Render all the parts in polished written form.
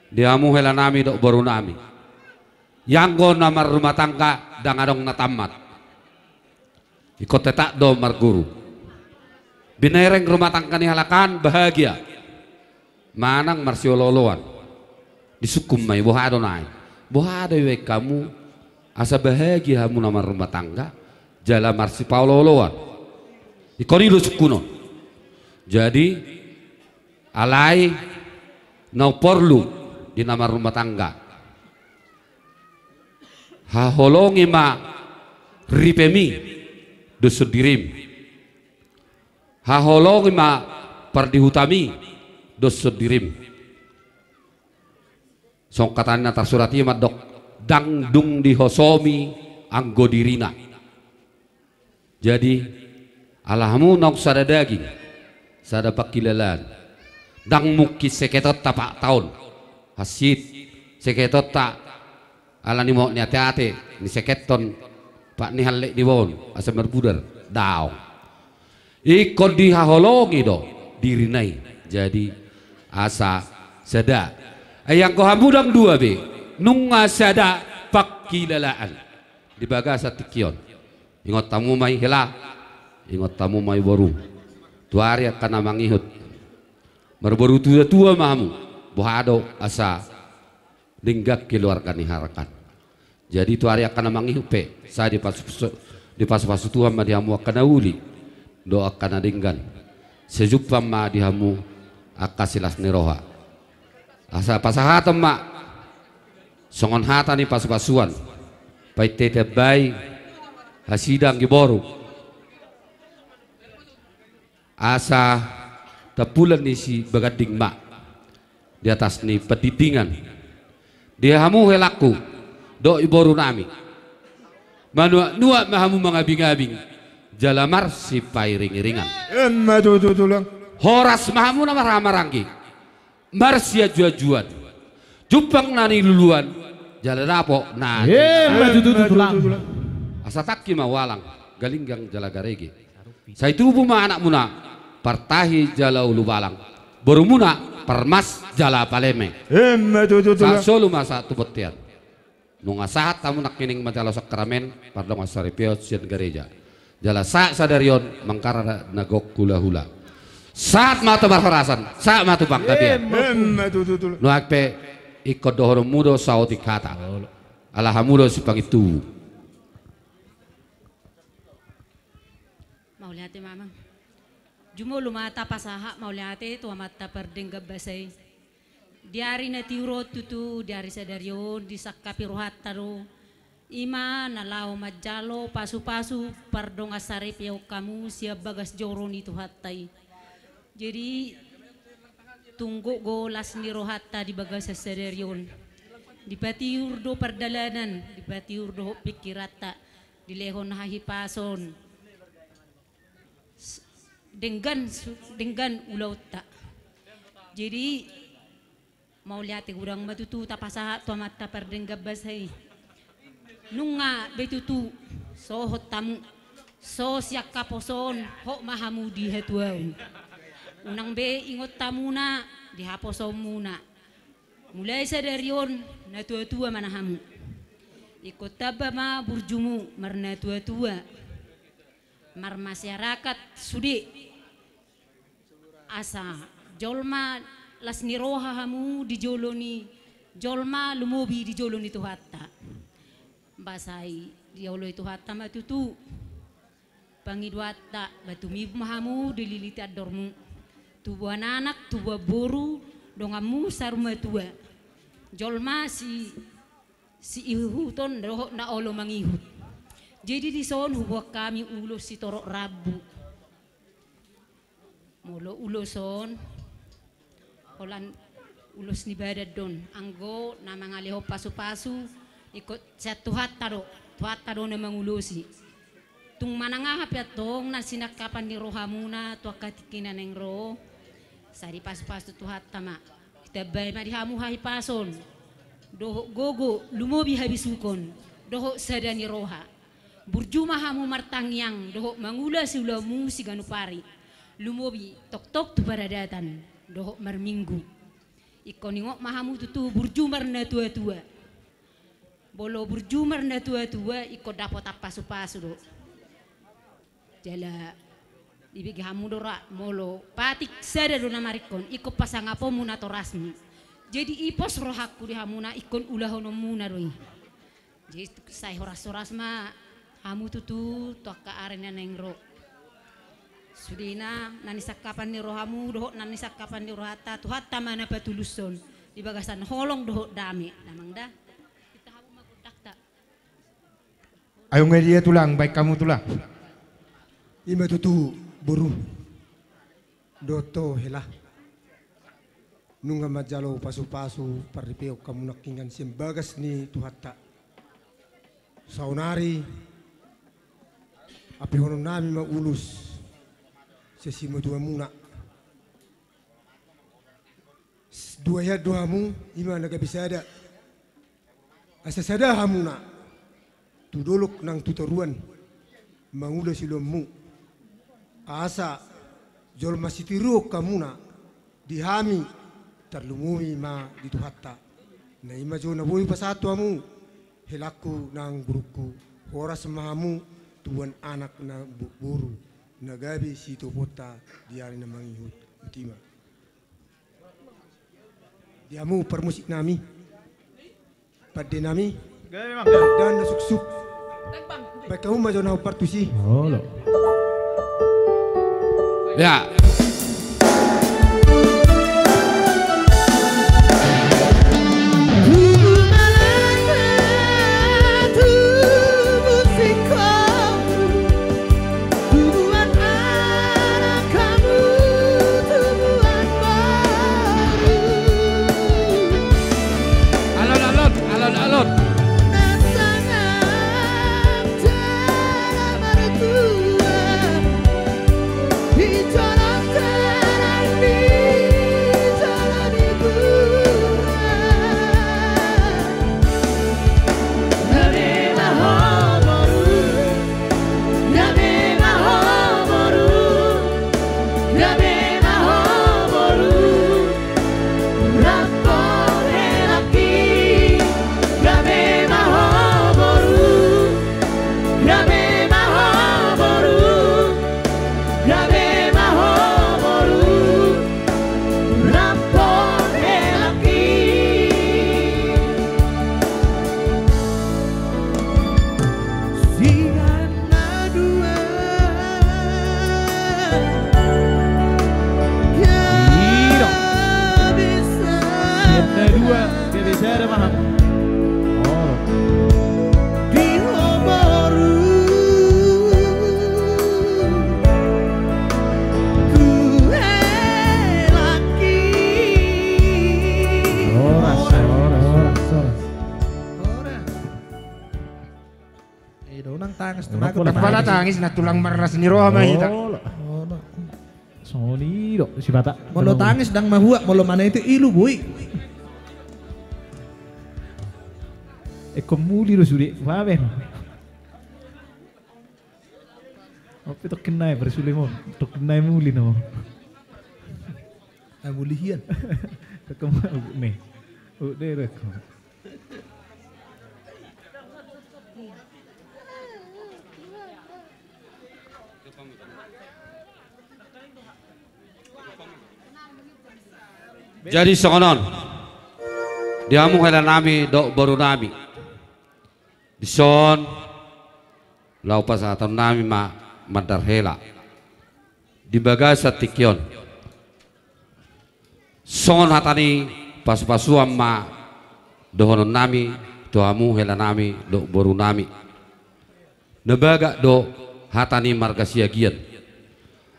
diamu hela nami dok baru nami yang go namar rumah tangga dan adong natamat ikut tetak do marguru binereng rumah tangga ni halakan bahagia manang marsiololoan disukum mai boha adonai boha we kamu asa bahagia hamu namar rumah tangga jala marsi pauloloan ikoni lu sukuno jadi alai no perlu di nama rumah tangga haholongi ma ripemi dosudirim haholongi ma pardihutami dosudirim songkatanna tarsurati madok dangdung dihosomi anggodirina jadi alahmu nok sada daging sada pakilalan dang muki seketot tapak tahun hasit seketot tak ala ni mo ni ate ni seketon pak ni halek di bon asa berbudar daw ikut dihaholongi do dirinai jadi asa sada ayang ko hamudang dua be nunga sada pakilalaan di bagasa tikion ingot tamu mai hela ingot tamu mai boru tuari akan mangihut marbaru tua mahamu bohado asa linggak keluarga ni harakan jadi tuari akan mangihupe sa di pasu Tuhan ma dihamu akan uli do akan adinggan sejupam ma dihamu akasilas niroha asa pasahatam ma songon hata ni pasu-pasuan pai tete bai hasidang giboru asa tapulan ni si bagading mak di atas ni petitingan dia hamu helaku do iboru nami manua nuak mahamu mengabing-abing jalamar si pairing-iringan horas mahamu nama ramarangki marsia juajuan jupang nani luluan jalan rapo nani asa takki mawalang galinggang jalagarege saya tubuh ma anak muna partahi jala ulu balang baru muna permas jala paleme sa solo masa tubetian nunga saat tamu nak kining majalo sakramen pardong asaripiot sian gereja jala sa sadarion mangkara nagok hula hula saat mata barharasan saat mata bang tabian nu akpe ikut dohoro mudo sauti kata alahamudo si pangitu mau lihat mamang jumo lumata pasaha mau lihat itu mata perdengga basai diari na tiuro tutu diari sadarion di sakapi rohat taro ima nalau majalo pasu-pasu pardong asarip yaw kamu siap bagas joron itu hatai jadi tunggu golas ni rohata di bagas sadarion di patiur do perdalanan di patiur do pikirata di lehon hahipason dengan ulau tak jadi mau lihat urang matutu tapasaha to mata perdenggab basai nunga betutu so hotamu so siak kaposon ho mahamu di hatuaun unang be ingot tamuna di haposom muna mulai sadarion na tua-tua manahamu ikut taba ma burjumu marna tua-tua mar masyarakat sudi asa jolma las niroha hamu di joloni jolma lumobi di joloni tu hatta basai di olo itu hatta matutu pangidwata batu mibu hamu dililiti adormu tubuh anak tubuh boru dongamu saruma tua jolma si ihuton doh na olo mangihut jadi di son huwag kami ulos si torok rabu mulo uloson holan ulos ni badad don anggo na mga leho pasu-pasu ikot sa tuhat taro na mangulosi tung manangahap yatong na sinakapan ni rohamuna to katikinan ng ro sari pasu-pasu tuhat tama kita bay marihamu hahipason doho gogo lumobi habisukon doho sada ni roha burjuma hamu martangyang doho mangula si ulamu si ganupari lumobi tok-tok tu paradatan doho marminggu Iko ningok mahamu tutu burjumar na tua-tua. Bolo burjumar na tua-tua iko dapat apa pasu do. Jala ibig hamu dora molo patik sada do namarikon iko pasang apo muna to rasmi. Jadi ipos rohakku di hamuna ikon ulahono muna doi. Jadi saya horas-horas ma hamu tutu to ka arena nengro. Sudina nani sakapan ni rohamu doh nani sakapan ni rohata tuhatta mana patuluson di bagasan holong doh dami namang dah kita hamu magudak tak Ayo dia tulang, baik kamu tulang. Ima tutu buru doto hela nunga majalo pasu-pasu paripeo kamu nakingan bagas ni tuhatta saunari api hono nami maulus sesimo dua muna dua ya dua mu ima naga bisa ada asa sada hamuna tudolok nang tutoruan mangula silommu asa jol masih tiru kamuna dihami terlumui ma dituhatta na ima jo na boy pasatu amu helaku nang guruku ora semahamu tuan anak na buru nagabi si topota diari na mangihut utima diamu permusik nami pada nami dan suksuk baik kamu majo na partusi Ya. Kepala tangis na tulang maras ni roha mahita. Sonido si bata. Molo tangis dang mahua molo mana itu ilu boy. Muli lo suri, va bene. Opo to kenai bersulimo, to kenai muli no. Mulihian. Kamu nih. Udah rekam. Jadi sokonon diamu hela nami dok baru nami dison lau pasatan nami ma madar hela di bagasa tikyon son hatani pas-pasuam ma dohonon nami doamu hela nami dok baru nami nebaga do hatani marga siagian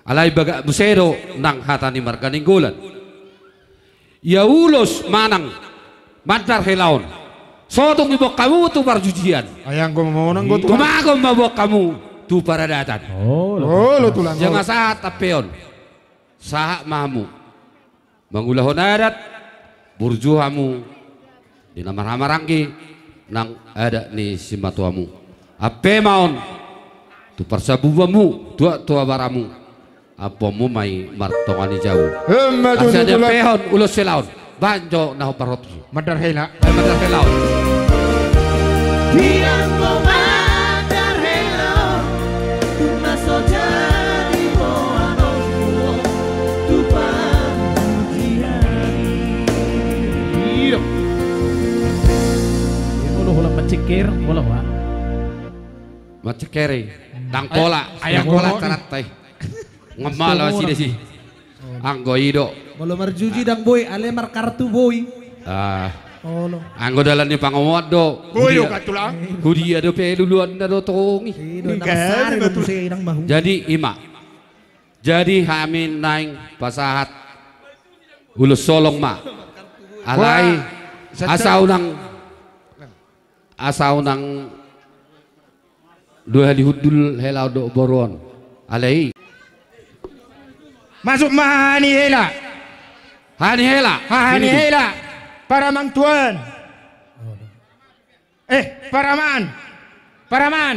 alai baga busedo nang hatani marga ninggolan ya ulos manang madar helaon sotong ibok kamu tu parjujian Ayang ko mau nang go tu. tumagom mabok kamu tu paradatan Lo tulang. jangan saat tapeon sahak mahamu mangulahon adat burjuhamu di namar-hamarangki nang ada ni simatuamu ape maon tu parsabubamu tua baramu apa mu mai martongani jauh Maju asal dia tulang. pehon ulos selaun banjo na parot. Madar hela. Ay madapelaw. Diang comandar hello, tu maso jadi boano, tu Iyo. Wala hulang macikir, wala wa. Macekere. Dang pola. Ayah Dang pola golo. tarat teh. Ngamala si desi. Anggo ido. Malo marjuji dang boy, ale mar kartu boy. Ah, Olo. anggo dalan ni pangawat do. Goyo ka tulang. Hudi do peluluan na do tongi. Ido nakasari lo musay nang mahu. Jadi ima. Jadi hamin naing pasahat ulus solong ma. Alai asaw nang dua lihudul helaw do boron. Alai Masuk mahani hela. hani hela. Mahani hela. Para mang tuan. Paraman. Paraman.